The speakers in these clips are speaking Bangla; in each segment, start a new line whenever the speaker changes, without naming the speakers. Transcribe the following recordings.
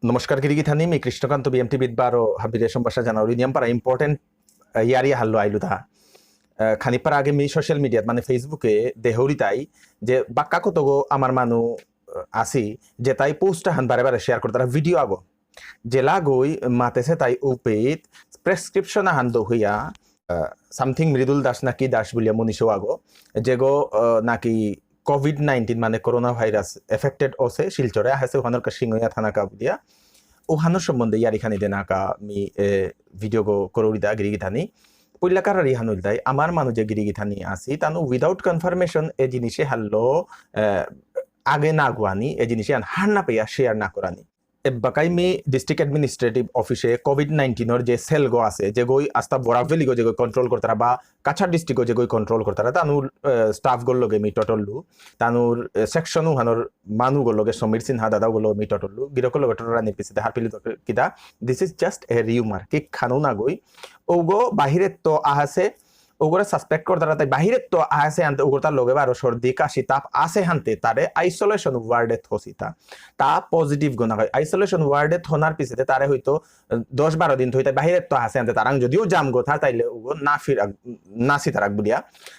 नमस्कार गिरिगिथानी मी कृष्णकांत बीएमटी बिदबारो हाबिरे संबासा जानावरी नियम पारा इम्पोर्टेंट यारी हाल्लो आइलु था खानी पर आगे मी सोशल मीडिया माने फेसबुके देहौरी ताई जे बाक्का को तोगो आमार मानु आसी जे ताई पोस्ट हान बारे बारे शेयर करतारा वीडियो आगो जेला गोई माते से ताई उपेत प्रेस्क्रिप्शन हान दो हुया समथिंग मृदुल दास ना की दास बुलिया मुनिशो आगो जेगो नाकी कोविड-19 माने कोरोना भाइरास एफेक्टेड ओसे शिलचरे हासे ओहानर का सिंगया थाना का बुलिया ओहानर सम्बन्धे यारिखानी देना का मी भिडिओ को करोरिदा गिरिगिथानी पुल्लाकार रिहानुलदाई आमार मानु जे गिरिगिथानी आसी तानु विदाउट कन्फर्मेशन ए जिनिसे हाल्लो आगे ना गुआनी ए जिनिसे आन हान्ना पेया शेयर ना करानी बाकाई मी डिस्ट्रिक्ट एडमिनिस्ट्रेटिव ऑफिसे कोविड-19 जे सेल गो आसे जे गोई आस्ता बोराक वैली गो जे गोई कंट्रोल करतारा बा काछार डिस्ट्रिक्ट गो जे गोई कंट्रोल करतारा तानुर स्टाफ गोल लोगे मी टोटललु तानुर सेक्शनु हानर मानु गोल लोगे समीर सिन्हा दादा गोल मी टोटललु गिरको लोगे टोटरा निपिसिते हारपिलि किदा दिस इज जस्ट ए रियूमर कि खानु ना गोई ओगो बाहिरे तो आहासे ओगोरा सस्पेक्ट करतारा ताई बाहिरे तो आसे आनते ओगोरता लोगे बारो सर्दी काशी ताप आसे हानते तारे आइसोलेशन वार्डे थोसिता ता पॉजिटिव गुना হয় আইসোলেশন ওয়ার্ডে থনার পিছতে তারে হয়তো 10-12 দিন থইতা বাহিরে তো আসে আনতে তারাং যদিও জাম গোথা তাইলে ওগো না ফির নাসি তারাক বুলিয়া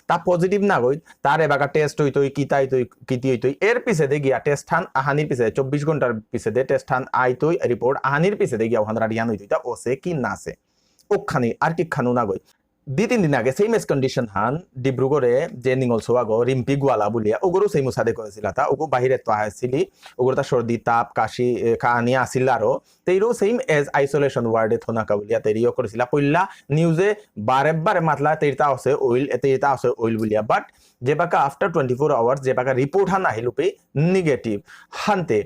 তা পজিটিভ না গই তারে বাকা টেস্ট হইতো কিতাই তো কিতি হইতো এর পিছতে গিয়া টেস্ট হান আহানির পিছতে 24 ঘন্টার পিছতে টেস্ট হান আইতো রিপোর্ট আহানির পিছতে গিয়া ওহান রাডিয়ান হইতো ওসে কি নাসে ওখানি আর কি খানু না গই দুই-তিন দিন আগে সেম এস কন্ডিশন হান ডিব্রুগড়ে যে নিঙল সোয়াগো রিম্পি গোয়ালা বুলিয়া ওগরও সেই মুসাদে করেছিল তা ওগো বাহিরে তো আসিলি ওগর তা সর্দি তাপ কাশি কানি আসিল আরো তেইরো সেম এজ আইসোলেশন ওয়ার্ডে থনা কা বুলিয়া তেরিও করেছিল পইলা নিউজে বারে মাতলা তেইতা আছে অয়েল বুলিয়া বাট যে বাকা আফটার 24 আওয়ার্স যে বাকা রিপোর্ট হান আহিলুপে নেগেটিভ হানতে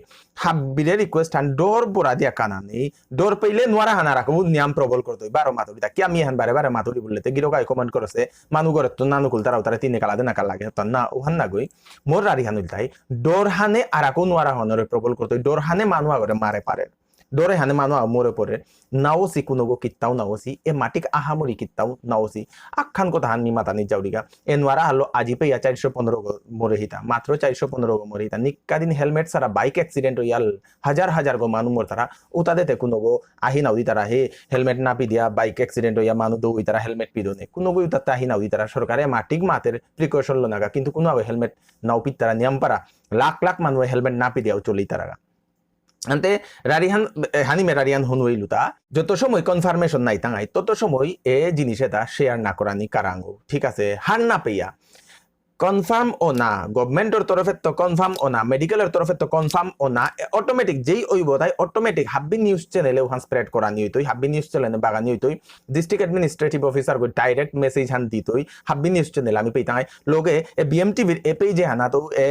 হাবিরে রিকোয়েস্ট হান ডোর বোরা দিয়া কানানি ডোর পেইলে নোয়ারা হানা রাখবো নিয়ম প্রবল করতে বারো মাতুরি তা কি আমি হান বারে মাতুরি বললে গিরোগাই কমেন্ট করেছে মানু করে তো নানু কুল তারাও তারা তিনে কালা দেনা কাল লাগে তো না ওহান না গই মোর রারি হানুল তাই ডোর হানে আরাকো নোয়ারা হনরে প্রবল করতে ডোর হানে মানু আগরে মারে পারে ডোরে হানে মানু মোরে পরে নাওসি কুনগো কিত্তাও নাওসি এ মাটিক আহামরি কিত্তাও নাওসি আখান কথা হান নিমাতানি যাউরিগা এ নোয়ারা হলো আজি পেয়া 415 গো মরে হিতা মাত্র 415 গো মরে হিতা নিকাদিন হেলমেট সারা বাইক অ্যাক্সিডেন্ট হইয়াল হাজার গো মানু মর তারা ও তাদেতে কুনগো আহি নাউদি তারা হে হেলমেট না পি দিয়া বাইক অ্যাক্সিডেন্ট হইয়া মানু দৌই তারা হেলমেট পিদনে কুনগো তাতে আহি নাউদি তারা সরকারে মাটিক মাতের প্রিকশন লনাগা কিন্তু কুনো হেলমেট নাও পি তারা নিয়ম পারা লাখ মানু হেলমেট না পি দিয়াও চলি তারা আনতে রারিহান হানি মেরারিয়ান হনুইলুতা যত সময় কনফার্মেশন নাই তাঙাই তত সময় এ জিনিস এটা শেয়ার না করানি কারাঙ্গো ঠিক আছে হার না পেয়া কনফার্ম ও না গভর্নমেন্টের তরফে তো কনফার্ম ও না মেডিকেলের তরফে তো কনফার্ম ও না অটোমেটিক যেই ওইব তাই অটোমেটিক হাব্বি নিউজ চ্যানেলে ওখান স্প্রেড করানি হইতই হাব্বি নিউজ চ্যানেলে বাগানি হইতই ডিস্ট্রিক্ট অ্যাডমিনিস্ট্রেটিভ অফিসার গো ডাইরেক্ট মেসেজ হান দিতই হাব্বি নিউজ চ্যানেল আমি পেইতাই লোকে এ বিএমটিভির এ পেজে হানা তো এ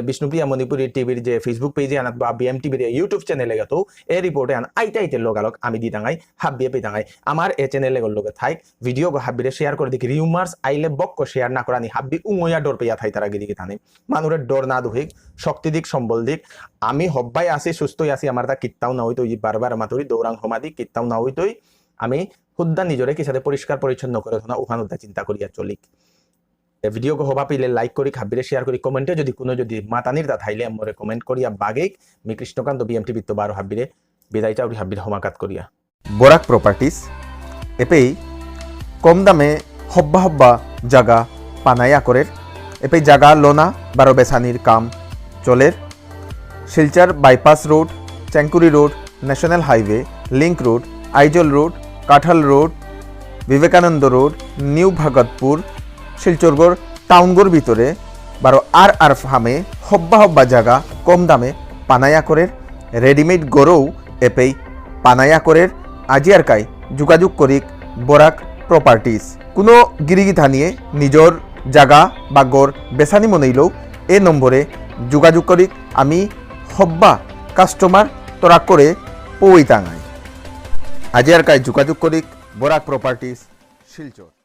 বিষ্ণুপ্রিয়া মণিপুরি টিভির যে ফেসবুক পেজে হানা বা বিএমটিভির ইউটিউব চ্যানেলে গতো এ রিপোর্টে হান আইতে লোকালক আমি দিতাঙাই হাব্বিয়ে পেইতাঙাই আমার এ চ্যানেলে গল লোকে থাইক ভিডিও গো হাব্বিরে শেয়ার করে দেখি রিউমার্স আইলে বক্ক শেয়ার না করানি হাব্বি উময়া ডর পেয়া থাই তারা গিরিগি থানে মানুষের ডর না দুহিক শক্তি দিক সম্বল দিক আমি হব্বাই আসি সুস্থই আসি আমার তা কিত্তাও না হইতো বারবার মাতুরি দৌরাং সমাধি কিত্তাও না হইতই আমি হুদ্দা নিজরে কি সাথে পরিষ্কার পরিচ্ছন্ন করে না উহান উদ্দা চিন্তা করিয়া চলিক ভিডিও গো হবা পিলে লাইক করি খাবিরে শেয়ার করি কমেন্টে যদি কোনো যদি মাতানির তা থাইলে আমরে কমেন্ট করিয়া বাগেক মি কৃষ্ণকান্ত বিএমটি বিত্ত 12 হাবিরে বিদায় চাউরি হাবির হমাকাত করিয়া
বোরাক প্রপার্টিস এপেই কম দামে হব্বা জায়গা পানায়া করে এপেই জায়গা লোনা বারো বেসানির কাম চলের Silchar bypass road Chengkuri road national highway link road Aizawl road Kathal road Vivekananda road new Bhagatpur শিলচরগড় টাউনগড় ভিতরে বারো আর ফার্মে হব্বা জায়গা কম দামে পানায়া করে রেডিমেড গড়ও এপেই পানায়া করে আজিয়ার কাই যোগাযোগ করিক বোরাক প্রপার্টিস কোনো গিরিগিথা নিয়ে নিজর জায়গা বা গড় বেসানি মনেইলেও এ নম্বরে যোগাযোগ করিক আমি হব্বা কাস্টমার তোরা করে পৌঁই তাঙাই আজিয়ার কাই যোগাযোগ করিক বোরাক প্রপার্টিস শিলচর।